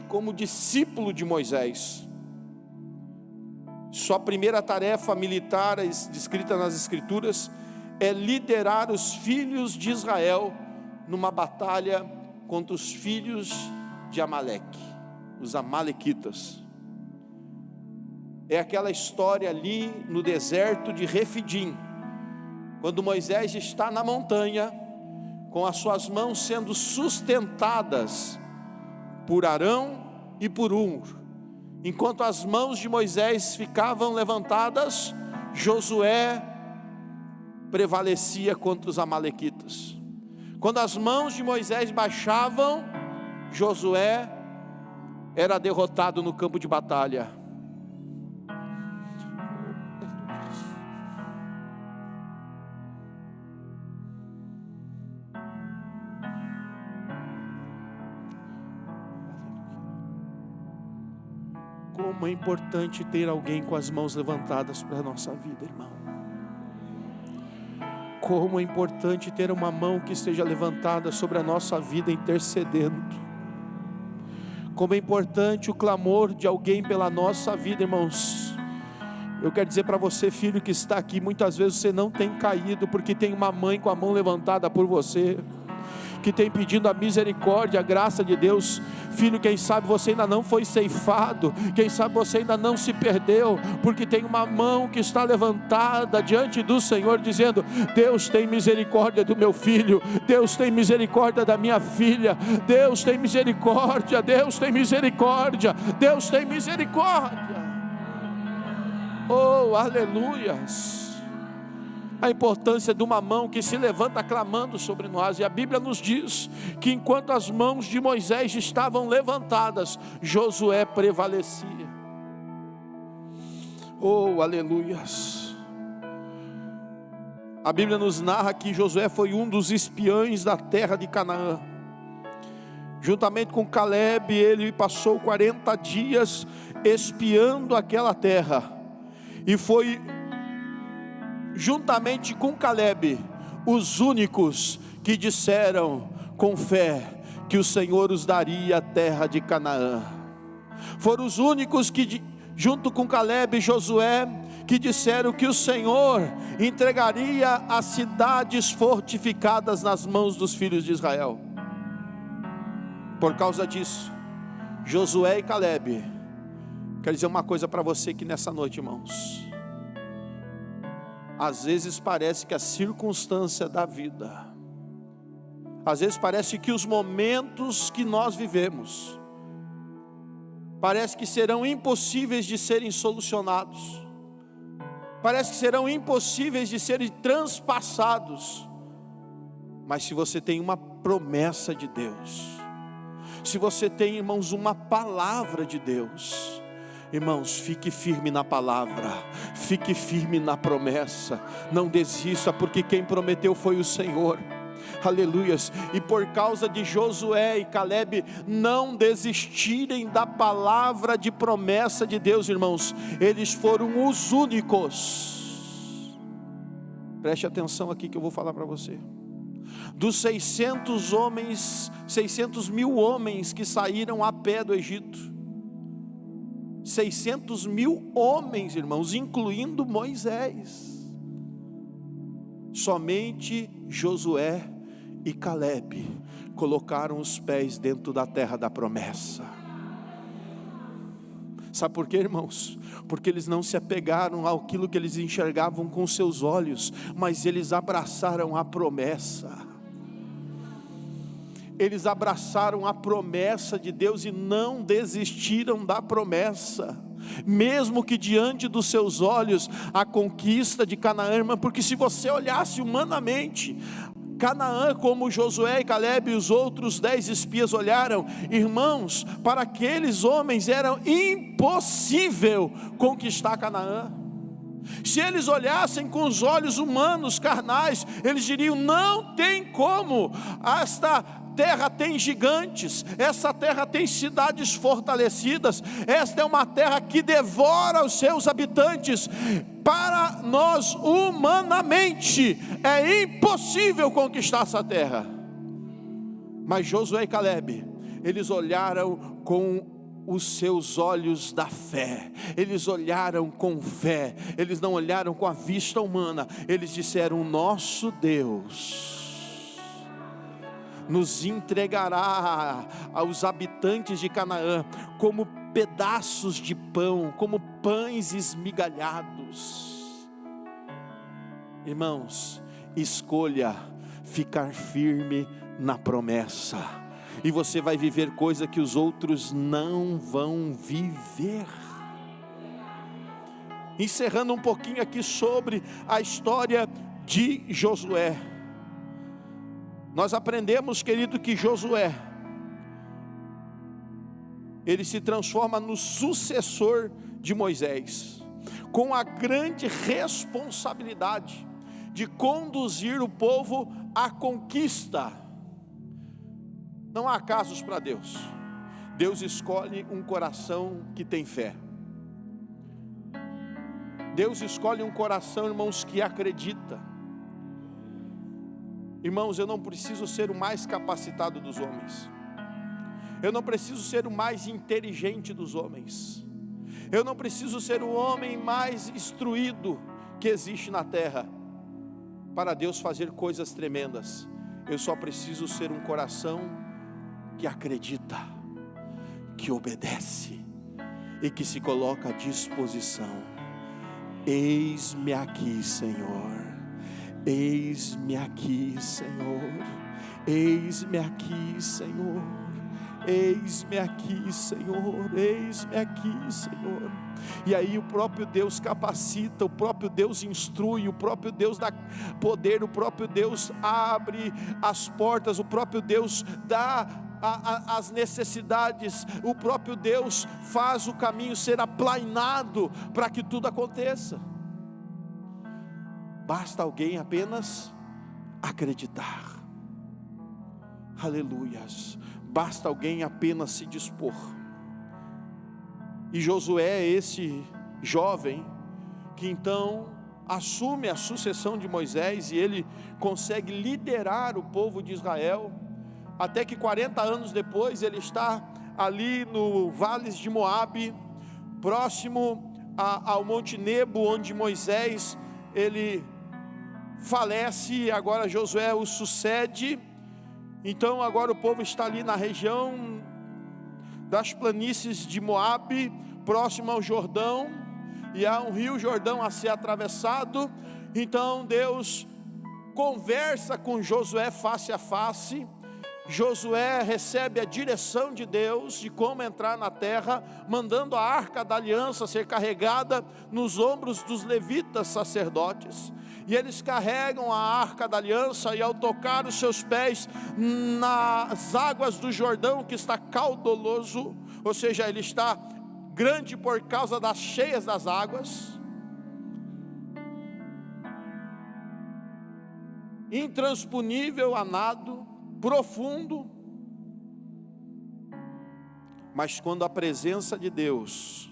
como discípulo de Moisés. Sua primeira tarefa militar, descrita nas Escrituras, é liderar os filhos de Israel numa batalha contra os filhos de Amaleque, os amalequitas. É aquela história ali no deserto de Refidim, quando Moisés está na montanha, com as suas mãos sendo sustentadas por Arão e por Hur. Enquanto as mãos de Moisés ficavam levantadas, Josué prevalecia contra os amalequitas. Quando as mãos de Moisés baixavam, Josué era derrotado no campo de batalha. Como é importante ter alguém com as mãos levantadas para a nossa vida, irmão. Como é importante ter uma mão que esteja levantada sobre a nossa vida, intercedendo. Como é importante o clamor de alguém pela nossa vida, irmãos. Eu quero dizer para você, filho que está aqui, muitas vezes você não tem caído, porque tem uma mãe com a mão levantada por você, que tem pedindo a misericórdia, a graça de Deus. Filho, quem sabe você ainda não foi ceifado, quem sabe você ainda não se perdeu, porque tem uma mão que está levantada diante do Senhor, dizendo: Deus tem misericórdia do meu filho, Deus tem misericórdia da minha filha, Deus tem misericórdia, Deus tem misericórdia, Deus tem misericórdia. Oh, aleluias. A importância de uma mão que se levanta clamando sobre nós. E a Bíblia nos diz que enquanto as mãos de Moisés estavam levantadas, Josué prevalecia. Oh, aleluias. A Bíblia nos narra que Josué foi um dos espiões da terra de Canaã. Juntamente com Calebe, ele passou 40 dias espiando aquela terra. E foi juntamente com Calebe os únicos que disseram com fé que o Senhor os daria a terra de Canaã. Foram os únicos que, junto com Calebe e Josué, que disseram que o Senhor entregaria as cidades fortificadas nas mãos dos filhos de Israel. Por causa disso, Josué e Calebe, quero dizer uma coisa para você aqui nessa noite, irmãos. Às vezes parece que a circunstância da vida, às vezes parece que os momentos que nós vivemos, parece que serão impossíveis de serem solucionados, parece que serão impossíveis de serem transpassados. Mas se você tem uma promessa de Deus, se você tem, irmãos, uma palavra de Deus, irmãos, fique firme na palavra, fique firme na promessa, não desista, porque quem prometeu foi o Senhor. Aleluias. E por causa de Josué e Calebe não desistirem da palavra de promessa de Deus, irmãos, eles foram os únicos. Preste atenção aqui que eu vou falar para você. Dos 600 mil homens que saíram a pé do Egito, 600 mil homens, irmãos, incluindo Moisés, somente Josué e Calebe colocaram os pés dentro da terra da promessa. Sabe por quê, irmãos? Porque eles não se apegaram àquilo que eles enxergavam com seus olhos, mas eles abraçaram a promessa. Eles abraçaram a promessa de Deus e não desistiram da promessa, mesmo que diante dos seus olhos a conquista de Canaã, irmão, porque se você olhasse humanamente, Canaã, como Josué e Calebe e os outros 10 espias olharam, irmãos, para aqueles homens era impossível conquistar Canaã. Se eles olhassem com os olhos humanos, carnais, eles diriam: não tem como, esta terra tem gigantes, essa terra tem cidades fortalecidas, esta é uma terra que devora os seus habitantes. Para nós, humanamente, é impossível conquistar essa terra. Mas Josué e Calebe, eles olharam com os seus olhos da fé, eles olharam com fé, eles não olharam com a vista humana, eles disseram: nosso Deus nos entregará aos habitantes de Canaã como pedaços de pão, como pães esmigalhados. Irmãos, escolha ficar firme na promessa, e você vai viver coisa que os outros não vão viver. Encerrando um pouquinho aqui sobre a história de Josué, nós aprendemos, querido, que Josué, ele se transforma no sucessor de Moisés, com a grande responsabilidade de conduzir o povo à conquista. Não há casos para Deus. Deus escolhe um coração que tem fé. Deus escolhe um coração, irmãos, que acredita. Irmãos, eu não preciso ser o mais capacitado dos homens. Eu não preciso ser o mais inteligente dos homens. Eu não preciso ser o homem mais instruído que existe na terra para Deus fazer coisas tremendas. Eu só preciso ser um coração que acredita, que obedece e que se coloca à disposição. Eis-me aqui, Senhor. Eis-me aqui, Senhor. Eis-me aqui, Senhor. Eis-me aqui, Senhor. Eis-me aqui, Senhor. E aí o próprio Deus capacita, o próprio Deus instrui, o próprio Deus dá poder, o próprio Deus abre as portas, o próprio Deus dá as necessidades, o próprio Deus faz o caminho ser aplainado para que tudo aconteça. Basta alguém apenas acreditar. Aleluias. Basta alguém apenas se dispor. E Josué é esse jovem que então assume a sucessão de Moisés, e ele consegue liderar o povo de Israel, até que 40 anos depois ele está ali no Vales de Moabe, próximo ao Monte Nebo, onde Moisés ele falece, e agora Josué o sucede. Então agora o povo está ali na região das planícies de Moabe, próximo ao Jordão, e há um rio Jordão a ser atravessado. Então Deus conversa com Josué face a face. Josué recebe a direção de Deus de como entrar na terra, mandando a arca da aliança ser carregada nos ombros dos levitas sacerdotes. E eles carregam a arca da aliança, e ao tocar os seus pés nas águas do Jordão, que está caudaloso, ou seja, ele está grande por causa das cheias das águas, intransponível a nado, profundo. Mas quando a presença de Deus,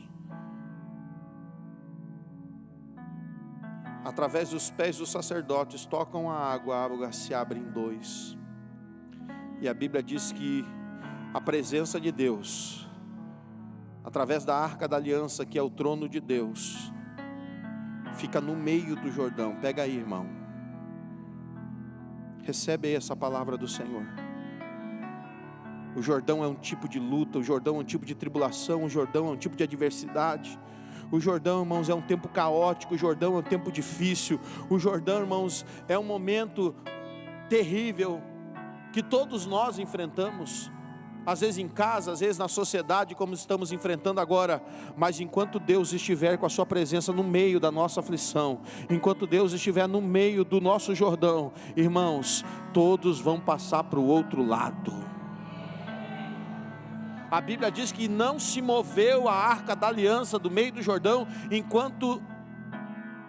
através dos pés dos sacerdotes, tocam a água se abre em dois. E a Bíblia diz que a presença de Deus, através da arca da aliança, que é o trono de Deus, fica no meio do Jordão. Pega aí, irmão. Recebe aí essa palavra do Senhor. O Jordão é um tipo de luta, o Jordão é um tipo de tribulação, o Jordão é um tipo de adversidade. O Jordão, irmãos, é um tempo caótico, o Jordão é um tempo difícil. O Jordão, irmãos, é um momento terrível que todos nós enfrentamos, às vezes em casa, às vezes na sociedade, como estamos enfrentando agora. Mas enquanto Deus estiver com a sua presença no meio da nossa aflição, enquanto Deus estiver no meio do nosso Jordão, irmãos, todos vão passar para o outro lado. A Bíblia diz que não se moveu a arca da aliança do meio do Jordão, enquanto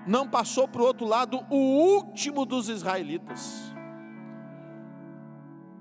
não passou para o outro lado o último dos israelitas.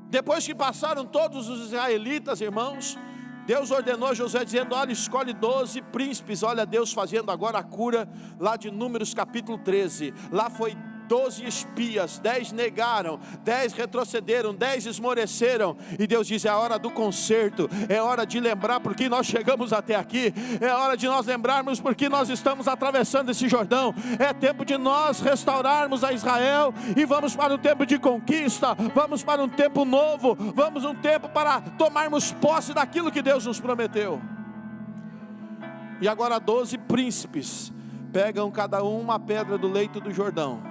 Depois que passaram todos os israelitas, irmãos, Deus ordenou a Josué dizendo: olha, escolhe 12 príncipes. Olha Deus fazendo agora a cura lá de Números capítulo 13. Lá foi 12 espias, 10 negaram, 10 retrocederam, 10 esmoreceram, e Deus diz: é a hora do conserto, é hora de lembrar porque nós chegamos até aqui, é hora de nós lembrarmos porque nós estamos atravessando esse Jordão, é tempo de nós restaurarmos a Israel, e vamos para um tempo de conquista, vamos para um tempo novo, vamos um tempo para tomarmos posse daquilo que Deus nos prometeu. E agora 12 príncipes pegam cada um uma pedra do leito do Jordão,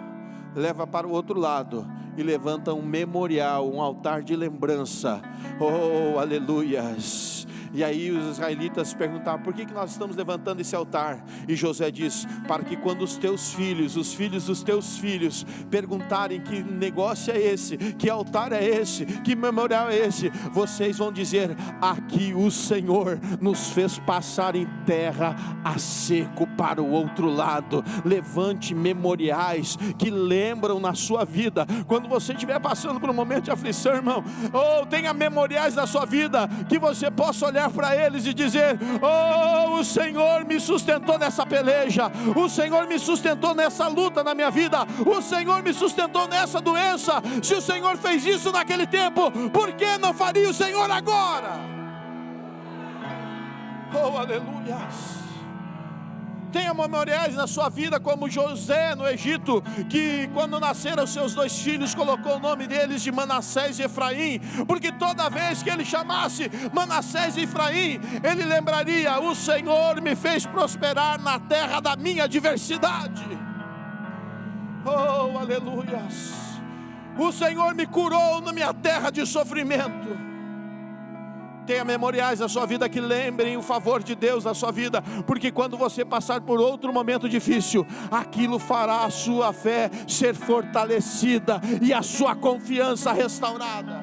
leva para o outro lado e levanta um memorial, um altar de lembrança. Oh, aleluias! E aí os israelitas perguntavam: por que nós estamos levantando esse altar? E Josué diz: para que quando os teus filhos, os filhos dos teus filhos, perguntarem que negócio é esse, que altar é esse, que memorial é esse, vocês vão dizer: aqui o Senhor nos fez passar em terra a seco para o outro lado. Levante memoriais que lembram na sua vida. Quando você estiver passando por um momento de aflição, irmão, tenha memoriais na sua vida, que você possa olhar para eles e dizer: oh, o Senhor me sustentou nessa peleja, o Senhor me sustentou nessa luta na minha vida, o Senhor me sustentou nessa doença. Se o Senhor fez isso naquele tempo, por que não faria o Senhor agora? Oh, aleluias! Tenha memoriais na sua vida como José no Egito, que quando nasceram os seus 2 filhos, colocou o nome deles de Manassés e Efraim, porque toda vez que ele chamasse Manassés e Efraim, ele lembraria: o Senhor me fez prosperar na terra da minha adversidade. Oh, aleluias! O Senhor me curou na minha terra de sofrimento. Tenha memoriais na sua vida que lembrem o favor de Deus na sua vida, porque quando você passar por outro momento difícil, aquilo fará a sua fé ser fortalecida e a sua confiança restaurada.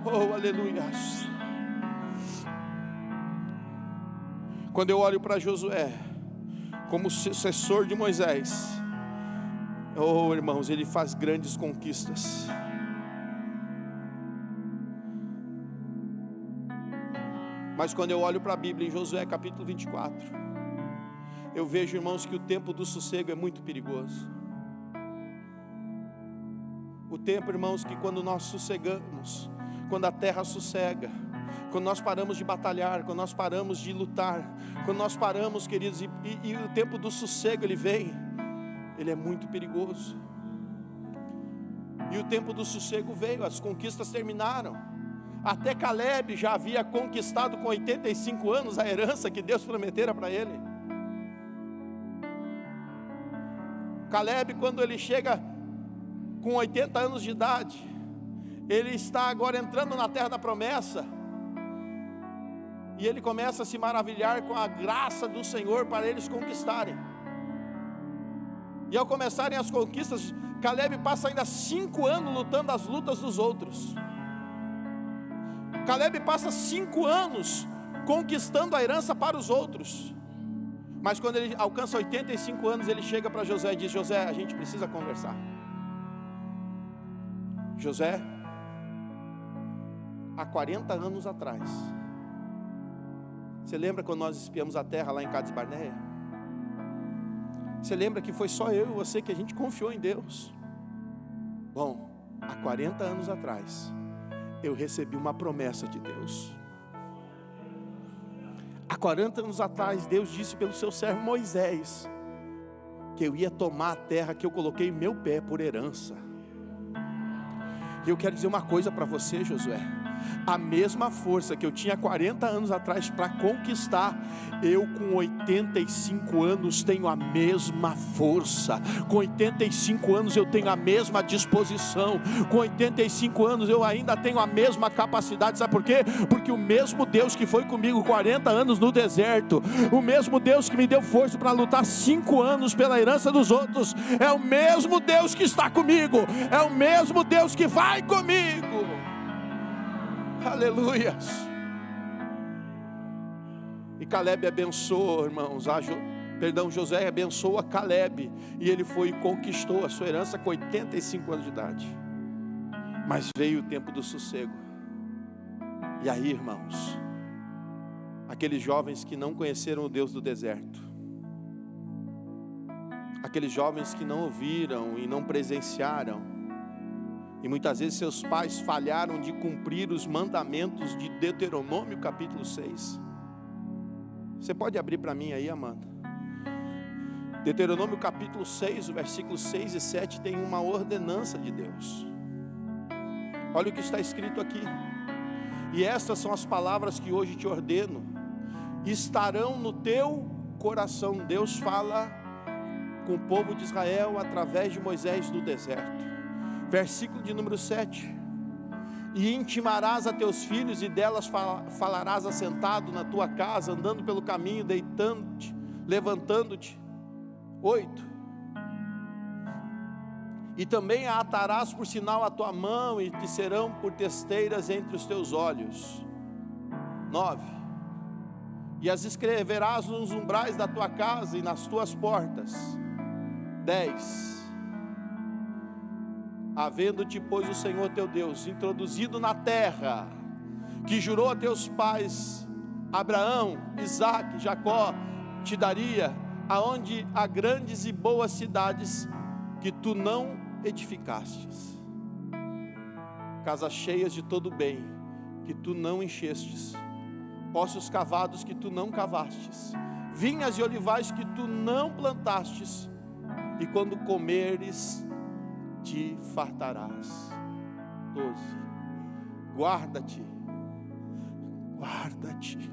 Oh, aleluias! Quando eu olho para Josué como sucessor de Moisés, oh, irmãos, ele faz grandes conquistas. Mas quando eu olho para a Bíblia em Josué capítulo 24, eu vejo, irmãos, que o tempo do sossego é muito perigoso. O tempo, irmãos, que quando nós sossegamos, quando a terra sossega, quando nós paramos de batalhar, quando nós paramos de lutar, quando nós paramos, queridos, e o tempo do sossego ele vem, ele é muito perigoso. E o tempo do sossego veio, as conquistas terminaram. Até Caleb já havia conquistado com 85 anos a herança que Deus prometera para ele. Caleb, quando ele chega com 80 anos de idade, ele está agora entrando na terra da promessa, e ele começa a se maravilhar com a graça do Senhor para eles conquistarem. E ao começarem as conquistas, Caleb passa ainda 5 anos lutando as lutas dos outros. Caleb passa 5 anos conquistando a herança para os outros. Mas quando ele alcança 85 anos, ele chega para José e diz: José, a gente precisa conversar. José, há 40 anos atrás, você lembra quando nós espiamos a terra lá em Cades Barneia? Você lembra que foi só eu e você que a gente confiou em Deus? Bom, há 40 anos atrás, eu recebi uma promessa de Deus. Há 40 anos atrás, Deus disse pelo seu servo Moisés que eu ia tomar a terra que eu coloquei meu pé por herança. E eu quero dizer uma coisa para você, Josué: a mesma força que eu tinha 40 anos atrás para conquistar, eu com 85 anos tenho a mesma força. Com 85 anos eu tenho a mesma disposição. Com 85 anos eu ainda tenho a mesma capacidade. Sabe por quê? Porque o mesmo Deus que foi comigo 40 anos no deserto, o mesmo Deus que me deu força para lutar 5 anos pela herança dos outros, é o mesmo Deus que está comigo, é o mesmo Deus que vai comigo. Aleluias. E Caleb abençoou, irmãos, Josué abençoou a Caleb, e ele foi e conquistou a sua herança com 85 anos de idade. Mas veio o tempo do sossego. E aí, irmãos, aqueles jovens que não conheceram o Deus do deserto, aqueles jovens que não ouviram e não presenciaram, e muitas vezes seus pais falharam de cumprir os mandamentos de Deuteronômio capítulo 6. Você pode abrir para mim aí, Amanda? Deuteronômio capítulo 6, o versículo 6 e 7 tem uma ordenança de Deus. Olha o que está escrito aqui. E estas são as palavras que hoje te ordeno, estarão no teu coração. Deus fala com o povo de Israel através de Moisés no deserto. Versículo de número 7. E intimarás a teus filhos, e delas falarás assentado na tua casa, andando pelo caminho, deitando-te, levantando-te. 8. E também a atarás por sinal à tua mão, e te serão por testeiras entre os teus olhos. 9. E as escreverás nos umbrais da tua casa e nas tuas portas. 10. Havendo-te, pois, o Senhor teu Deus introduzido na terra que jurou a teus pais, Abraão, Isaque, Jacó, te daria, aonde há grandes e boas cidades que tu não edificastes, casas cheias de todo bem que tu não enchestes, poços cavados que tu não cavastes, vinhas e olivais que tu não plantastes, e quando comeres te fartarás. 12. Guarda-te, guarda-te,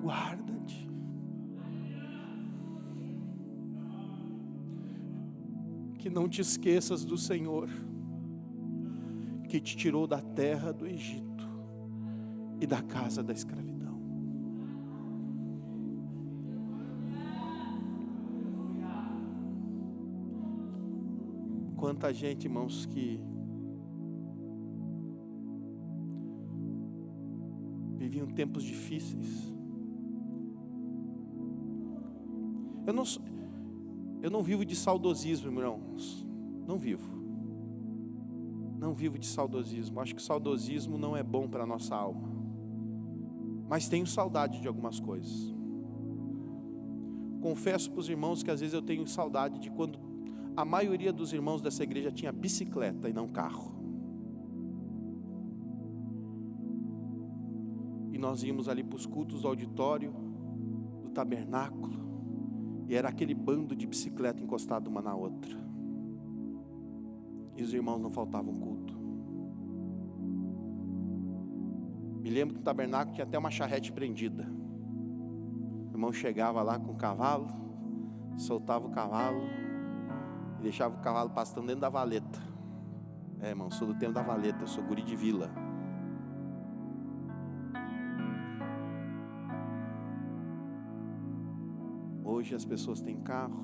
guarda-te, que não te esqueças do Senhor, que te tirou da terra do Egito e da casa da escravidão. Quanta gente, irmãos, que viviam tempos difíceis. Eu não vivo de saudosismo, irmãos. Não vivo de saudosismo. Acho que saudosismo não é bom para a nossa alma. Mas tenho saudade de algumas coisas. Confesso para os irmãos que às vezes eu tenho saudade de quando a maioria dos irmãos dessa igreja tinha bicicleta e não carro. E nós íamos ali para os cultos do auditório, do tabernáculo, e era aquele bando de bicicleta encostado uma na outra. E os irmãos não faltavam culto. Me lembro que no tabernáculo tinha até uma charrete prendida. O irmão chegava lá com o cavalo, soltava o cavalo e deixava o cavalo pastando dentro da valeta. Irmão, sou do tempo da valeta, sou guri de vila. Hoje as pessoas têm carro,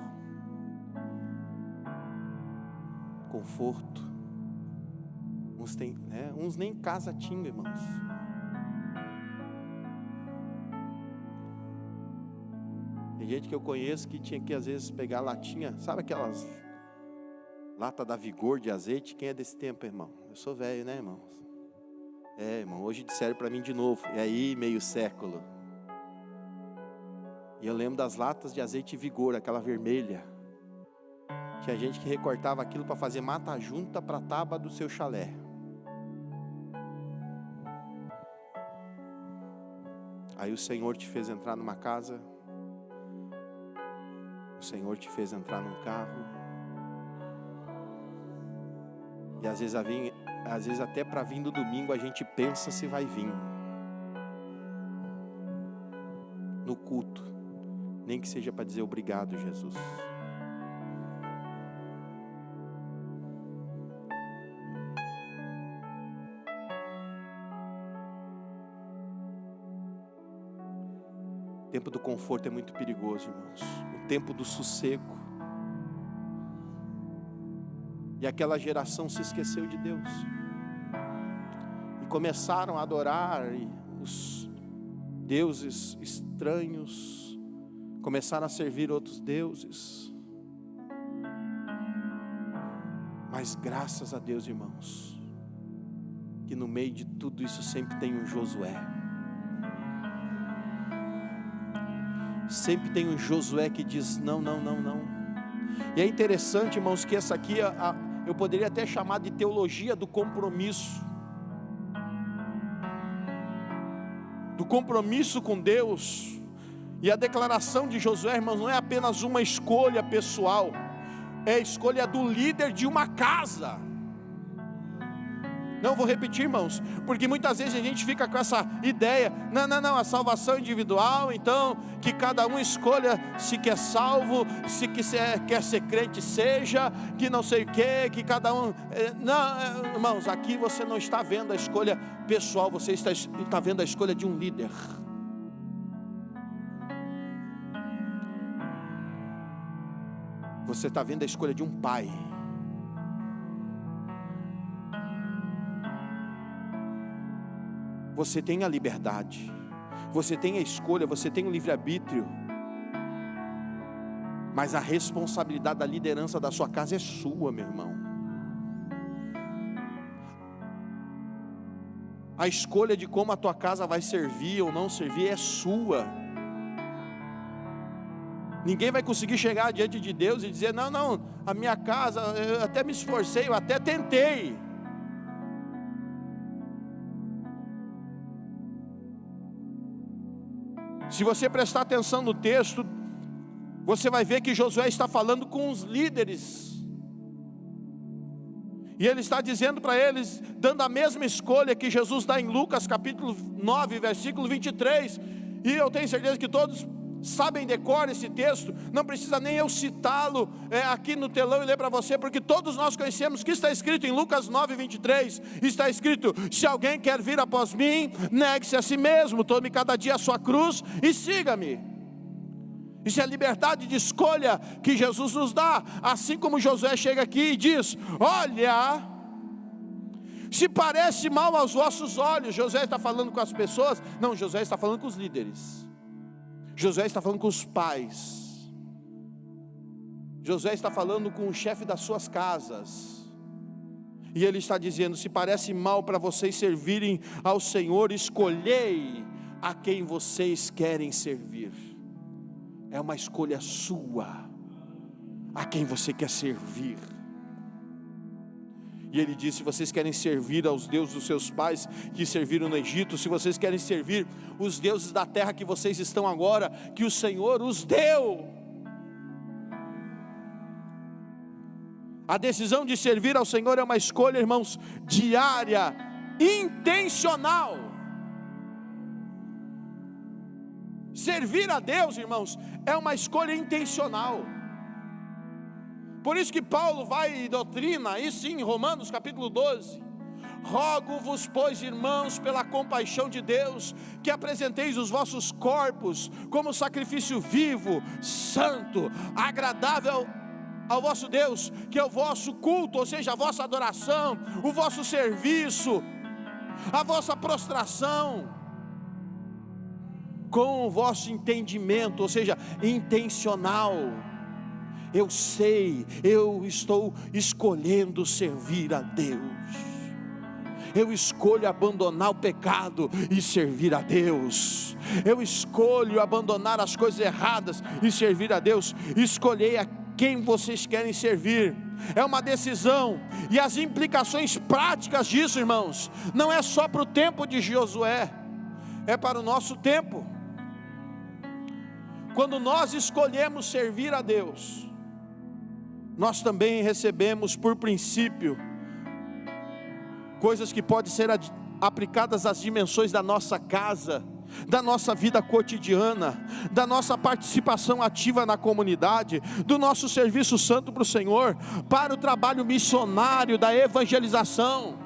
conforto, uns nem casa tinham, irmãos. Tem gente que eu conheço que tinha que às vezes pegar latinha, sabe aquelas lata da Vigor de azeite? Quem é desse tempo, irmão? Eu sou velho, né, irmãos? Irmão, hoje disseram para mim de novo, e aí meio século. E eu lembro das latas de azeite Vigor, aquela vermelha. Tinha gente que recortava aquilo para fazer mata junta para a tábua do seu chalé. Aí o Senhor te fez entrar numa casa, o Senhor te fez entrar num carro, e às vezes até para vir no domingo a gente pensa se vai vir no culto, nem que seja para dizer obrigado, Jesus. O tempo do conforto é muito perigoso, irmãos. O tempo do sossego. E aquela geração se esqueceu de Deus. E começaram a adorar os deuses estranhos. Começaram a servir outros deuses. Mas graças a Deus, irmãos, que no meio de tudo isso sempre tem um Josué. sempre tem um Josué que diz: não, não, não, não. E é interessante, irmãos, que essa aqui, eu poderia até chamar de teologia do compromisso. Do compromisso com Deus. E a declaração de Josué, irmãos, não é apenas uma escolha pessoal, é a escolha do líder de uma casa. Não, vou repetir, irmãos, porque muitas vezes a gente fica com essa ideia: não, a salvação individual, então que cada um escolha se quer salvo, se quer ser crente seja, que não sei o que cada um, não, irmãos, aqui você não está vendo a escolha pessoal, você está vendo a escolha de um líder. Você está vendo a escolha de um pai. Você tem a liberdade, você tem a escolha, você tem o livre-arbítrio, mas a responsabilidade da liderança da sua casa é sua, meu irmão. A escolha de como a tua casa vai servir ou não servir é sua. Ninguém vai conseguir chegar diante de Deus e dizer: não, a minha casa, eu até me esforcei, eu até tentei. Se você prestar atenção no texto, você vai ver que Josué está falando com os líderes. E ele está dizendo para eles, dando a mesma escolha que Jesus dá em Lucas capítulo 9, versículo 23. E eu tenho certeza que todos sabem de cor esse texto, não precisa nem eu citá-lo aqui no telão e ler para você, porque todos nós conhecemos que está escrito em Lucas 9, 23, está escrito: se alguém quer vir após mim, negue-se a si mesmo, tome cada dia a sua cruz e siga-me. Isso é a liberdade de escolha que Jesus nos dá, assim como Josué chega aqui e diz: olha, se parece mal aos vossos olhos. Josué está falando com as pessoas? Não, Josué está falando com os líderes. Josué está falando com os pais. Josué está falando com o chefe das suas casas. E ele está dizendo: se parece mal para vocês servirem ao Senhor, escolhei a quem vocês querem servir. É uma escolha sua, a quem você quer servir. E ele disse: se vocês querem servir aos deuses dos seus pais que serviram no Egito, se vocês querem servir os deuses da terra que vocês estão agora, que o Senhor os deu. A decisão de servir ao Senhor é uma escolha, irmãos, diária, intencional. Servir a Deus, irmãos, é uma escolha intencional. Por isso que Paulo vai e doutrina, isso em Romanos capítulo 12: rogo-vos, pois, irmãos, pela compaixão de Deus, que apresenteis os vossos corpos como sacrifício vivo, santo, agradável ao vosso Deus, que é o vosso culto, ou seja, a vossa adoração, o vosso serviço, a vossa prostração, com o vosso entendimento, ou seja, intencional. Eu sei, eu estou escolhendo servir a Deus. Eu escolho abandonar o pecado e servir a Deus. Eu escolho abandonar as coisas erradas e servir a Deus. Escolhei a quem vocês querem servir. É uma decisão. E as implicações práticas disso, irmãos, não é só para o tempo de Josué, é para o nosso tempo. Quando nós escolhemos servir a Deus, nós também recebemos por princípio coisas que podem ser aplicadas às dimensões da nossa casa, da nossa vida cotidiana, da nossa participação ativa na comunidade, do nosso serviço santo para o Senhor, para o trabalho missionário da evangelização.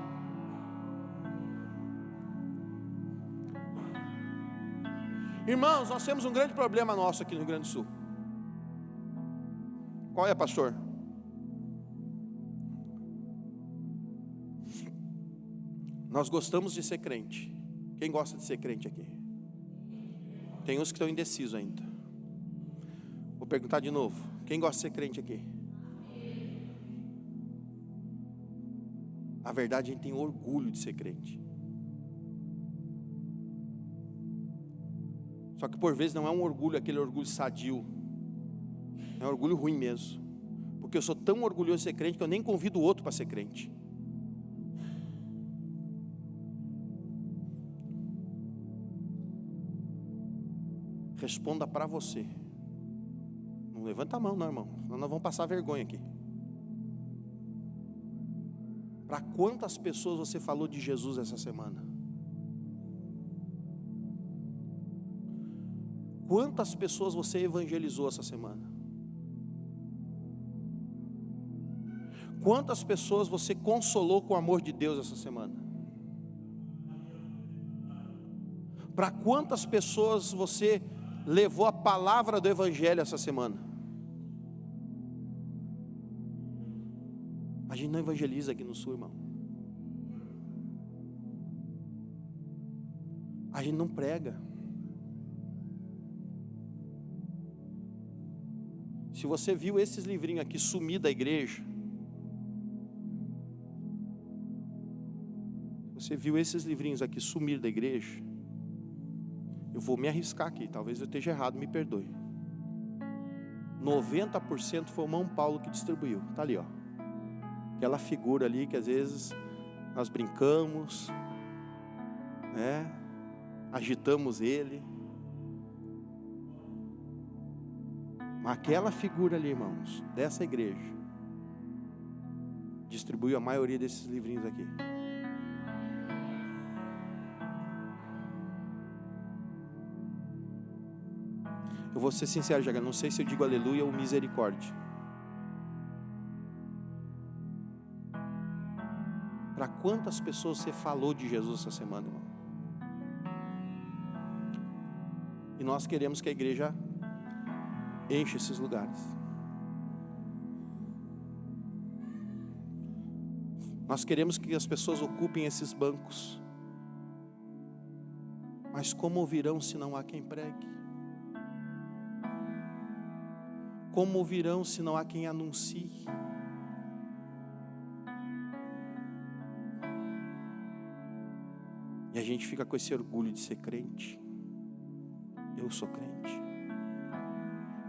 Irmãos, nós temos um grande problema nosso aqui no Rio Grande do Sul. Qual é, pastor? Nós gostamos de ser crente. Quem gosta de ser crente aqui? Tem uns que estão indecisos ainda. Vou perguntar de novo: quem gosta de ser crente aqui? A verdade, a gente tem orgulho de ser crente. Só que por vezes não é um orgulho, aquele orgulho sadio. É um orgulho ruim mesmo. Porque eu sou tão orgulhoso de ser crente que eu nem convido o outro para ser crente. Responda para você. Não levanta a mão não, irmão. Senão nós vamos passar vergonha aqui. Para quantas pessoas você falou de Jesus essa semana? Quantas pessoas você evangelizou essa semana? Quantas pessoas você consolou com o amor de Deus essa semana? Para quantas pessoas você levou a palavra do evangelho essa semana? A gente não evangeliza aqui no Sul, irmão. A gente não prega. Se você viu esses livrinhos aqui sumir da igreja, você viu esses livrinhos aqui sumir da igreja, eu vou me arriscar aqui, talvez eu esteja errado, me perdoe. 90% foi o irmão Paulo que distribuiu, está ali, ó. Aquela figura ali que às vezes nós brincamos, né? Agitamos ele. Aquela figura ali, irmãos, dessa igreja, distribuiu a maioria desses livrinhos aqui. Eu vou ser sincero, Jaga, não sei se eu digo aleluia ou misericórdia. Para quantas pessoas você falou de Jesus essa semana, irmão? E nós queremos que a igreja enche esses lugares. Nós queremos que as pessoas ocupem esses bancos. Mas como ouvirão se não há quem pregue? Como ouvirão se não há quem anuncie? E a gente fica com esse orgulho de ser crente. Eu sou crente.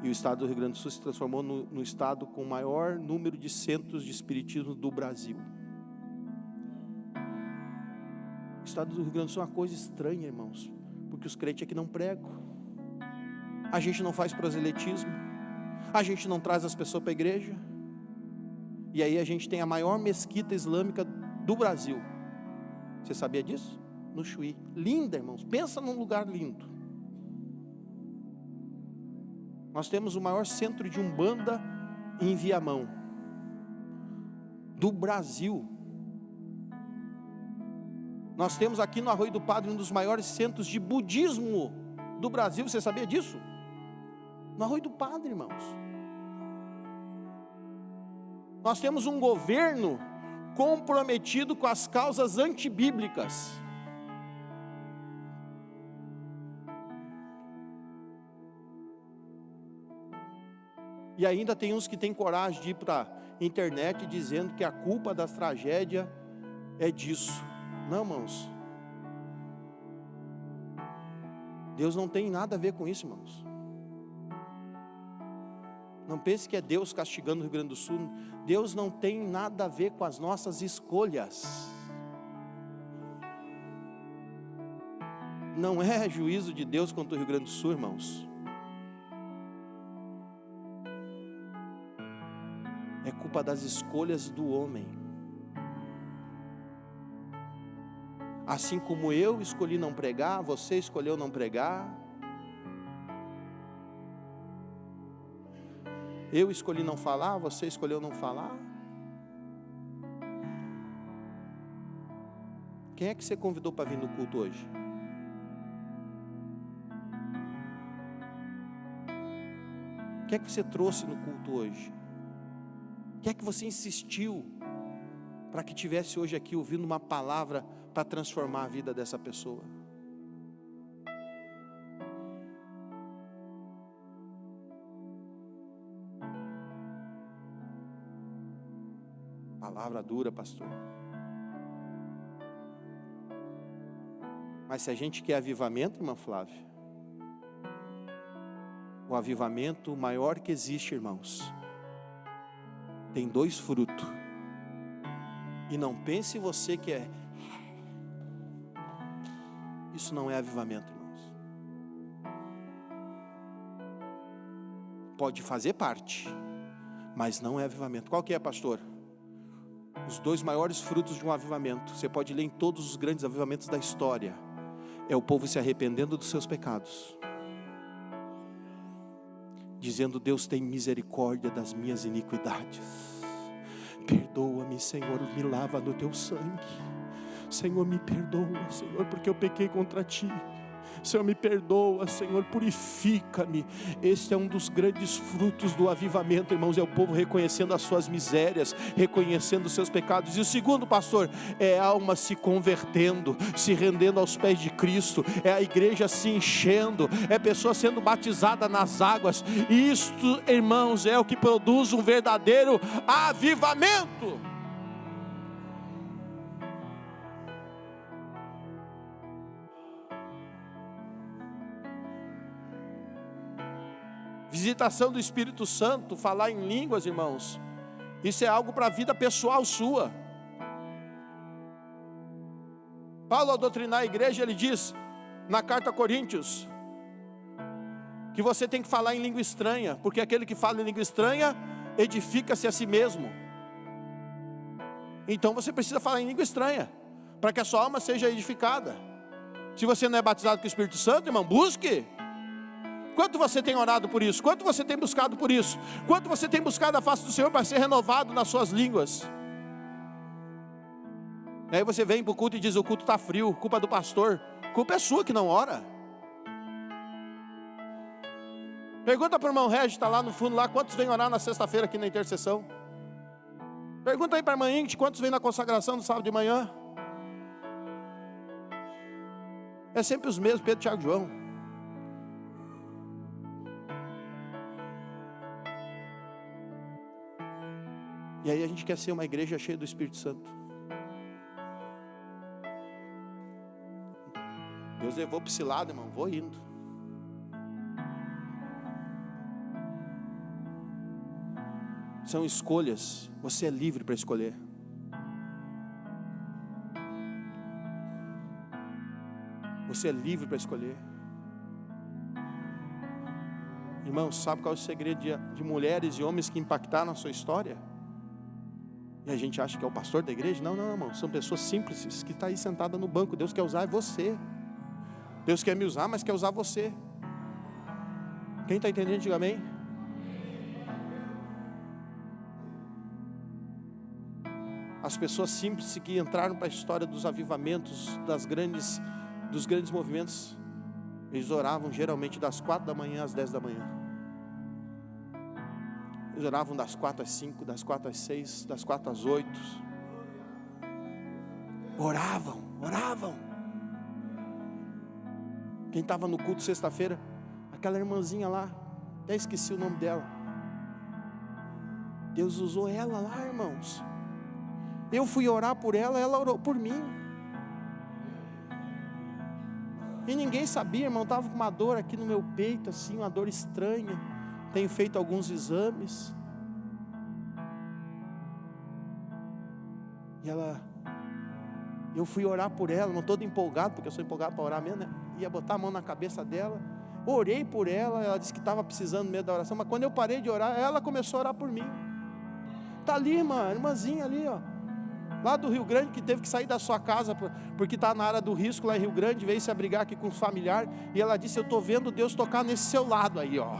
E o estado do Rio Grande do Sul se transformou no estado com o maior número de centros de espiritismo do Brasil. O estado do Rio Grande do Sul é uma coisa estranha, irmãos, porque os crentes aqui não pregam. A gente não faz proselitismo. A gente não traz as pessoas para a igreja. E aí a gente tem a maior mesquita islâmica do Brasil. Você sabia disso? No Chuí. Linda, irmãos. Pensa num lugar lindo. Nós temos o maior centro de Umbanda em Viamão do Brasil. Nós temos aqui no Arroio do Padre um dos maiores centros de budismo do Brasil. Você sabia disso? No Arroio do Padre, irmãos. Nós temos um governo comprometido com as causas antibíblicas. E ainda tem uns que têm coragem de ir para a internet dizendo que a culpa da tragédia é disso. Não, irmãos. Deus não tem nada a ver com isso, irmãos. Não pense que é Deus castigando o Rio Grande do Sul. Deus não tem nada a ver com as nossas escolhas. Não é juízo de Deus contra o Rio Grande do Sul, irmãos. É culpa das escolhas do homem. Assim como eu escolhi não pregar, você escolheu não pregar. Eu escolhi não falar, você escolheu não falar. Quem é que você convidou para vir no culto hoje? Quem é que você trouxe no culto hoje? Quem é que você insistiu para que tivesse hoje aqui ouvindo uma palavra para transformar a vida dessa pessoa? Palavra dura, pastor. Mas se a gente quer avivamento, irmã Flávia, O avivamento maior que existe, irmãos, tem 2 frutos. E não pense você que é. Isso não é avivamento, irmãos. Pode fazer parte, mas não é avivamento. Qual que é, pastor? Os 2 maiores frutos de um avivamento, você pode ler em todos os grandes avivamentos da história, é o povo se arrependendo dos seus pecados, dizendo: Deus, tem misericórdia das minhas iniquidades, perdoa-me, Senhor, me lava no teu sangue, Senhor, me perdoa, Senhor, porque eu pequei contra ti, Senhor, me perdoa, Senhor, purifica-me. Este é um dos grandes frutos do avivamento, irmãos, é o povo reconhecendo as suas misérias, reconhecendo os seus pecados. E o segundo, pastor, é a alma se convertendo, se rendendo aos pés de Cristo, é a igreja se enchendo, é pessoa sendo batizada nas águas. E isto, irmãos, é o que produz um verdadeiro avivamento. Visitação do Espírito Santo, falar em línguas, irmãos, isso é algo para a vida pessoal sua. Paulo, ao doutrinar a igreja, ele diz na carta a Coríntios que você tem que falar em língua estranha, porque aquele que fala em língua estranha edifica-se a si mesmo. Então você precisa falar em língua estranha para que a sua alma seja edificada. Se você não é batizado com o Espírito Santo, irmão, busque. Quanto você tem orado por isso? Quanto você tem buscado por isso? Quanto você tem buscado a face do Senhor para ser renovado nas suas línguas? E aí você vem para o culto e diz: o culto está frio, culpa do pastor. Culpa é sua que não ora. Pergunta para o irmão Regis, está lá no fundo, lá, quantos vêm orar na sexta-feira aqui na intercessão? Pergunta aí para a irmã Ingrid, quantos vêm na consagração no sábado de manhã? É sempre os mesmos, Pedro, Tiago e João. E aí a gente quer ser uma igreja cheia do Espírito Santo. Deus levou para esse lado, irmão, vou indo. São escolhas, você é livre para escolher. Você é livre para escolher. Irmão, sabe qual é o segredo de mulheres e homens que impactaram a sua história? E a gente acha que é o pastor da igreja? Não, irmão, são pessoas simples que estão aí sentadas no banco. Deus quer usar você. Deus quer me usar, mas quer usar você. Quem está entendendo, diga amém. As pessoas simples que entraram para a história dos avivamentos, dos grandes movimentos, eles oravam geralmente das 4 da manhã às 10 da manhã. Eles oravam das 4 às 5, das 4 às 6, das 4 às 8. Oravam. Quem estava no culto sexta-feira, aquela irmãzinha lá, até esqueci o nome dela. Deus usou ela lá, irmãos. Eu fui orar por ela, ela orou por mim. E ninguém sabia, irmão, estava com uma dor aqui no meu peito, assim, uma dor estranha. Tenho feito alguns exames. E eu fui orar por ela, não todo empolgado, porque eu sou empolgado para orar mesmo, né? Ia botar a mão na cabeça dela, orei por ela, ela disse que estava precisando mesmo da oração, mas quando eu parei de orar, ela começou a orar por mim. Está ali, irmãzinha ali, ó, lá do Rio Grande, que teve que sair da sua casa, porque está na área do risco lá em Rio Grande, veio se abrigar aqui com os familiares, e ela disse: eu estou vendo Deus tocar nesse seu lado aí, ó.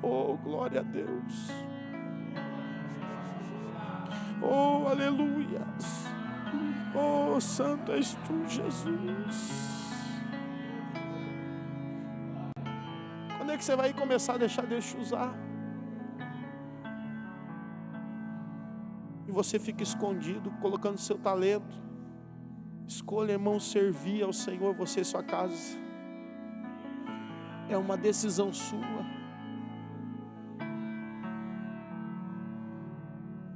Oh, glória a Deus. Oh, aleluia. Oh, santo és tu, Jesus. Quando é que você vai começar a deixar Deus te usar? E você fica escondido, colocando seu talento. Escolha, irmão, servir ao Senhor, você e sua casa. É uma decisão sua.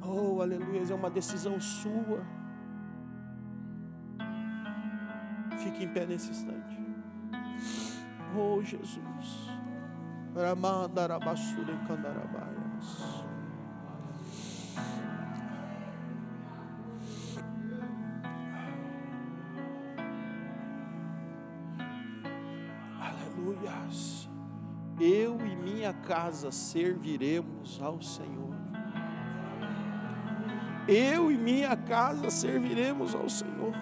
Oh, aleluia, é uma decisão sua. Fique em pé nesse instante. Oh Jesus. Ramandarabassure candarabaias. Aleluias. Eu e minha casa serviremos ao Senhor. Eu e minha casa serviremos ao Senhor.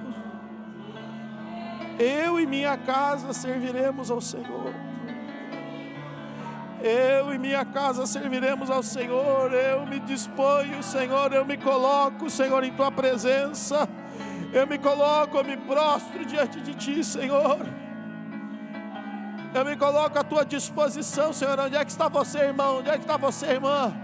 Eu e minha casa serviremos ao Senhor. Eu e minha casa serviremos ao Senhor. Eu me disponho, Senhor, eu me coloco, Senhor, em Tua presença. Eu me coloco, eu me prostro diante de Ti, Senhor. Eu me coloco à Tua disposição, Senhor. Onde é que está você, irmão? Onde é que está você, irmã?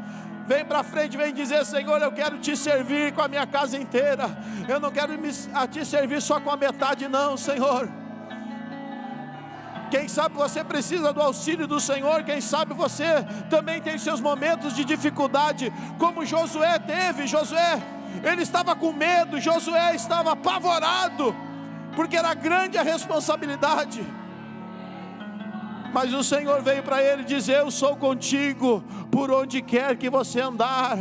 Vem para frente, vem dizer: Senhor, eu quero Te servir com a minha casa inteira. Eu não quero a Te servir só com a metade, não, Senhor. Quem sabe você precisa do auxílio do Senhor. Quem sabe você também tem seus momentos de dificuldade, como Josué teve. Josué, ele estava com medo. Josué estava apavorado, porque era grande a responsabilidade. Mas o Senhor veio para ele dizer: eu sou contigo por onde quer que você andar.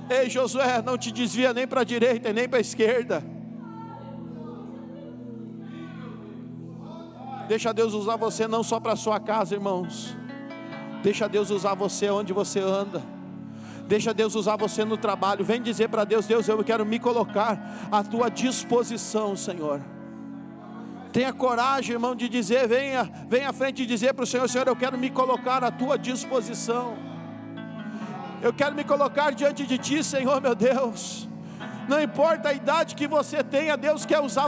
Ei, Josué, não te desvia nem para a direita nem para a esquerda. Deixa Deus usar você não só para a sua casa, irmãos. Deixa Deus usar você onde você anda. Deixa Deus usar você no trabalho. Vem dizer para Deus: Deus, eu quero me colocar à Tua disposição, Senhor. Tenha coragem, irmão, de dizer, venha à frente e dizer para o Senhor: Senhor, eu quero me colocar à Tua disposição. Eu quero me colocar diante de Ti, Senhor, meu Deus. Não importa a idade que você tenha, Deus quer usar você.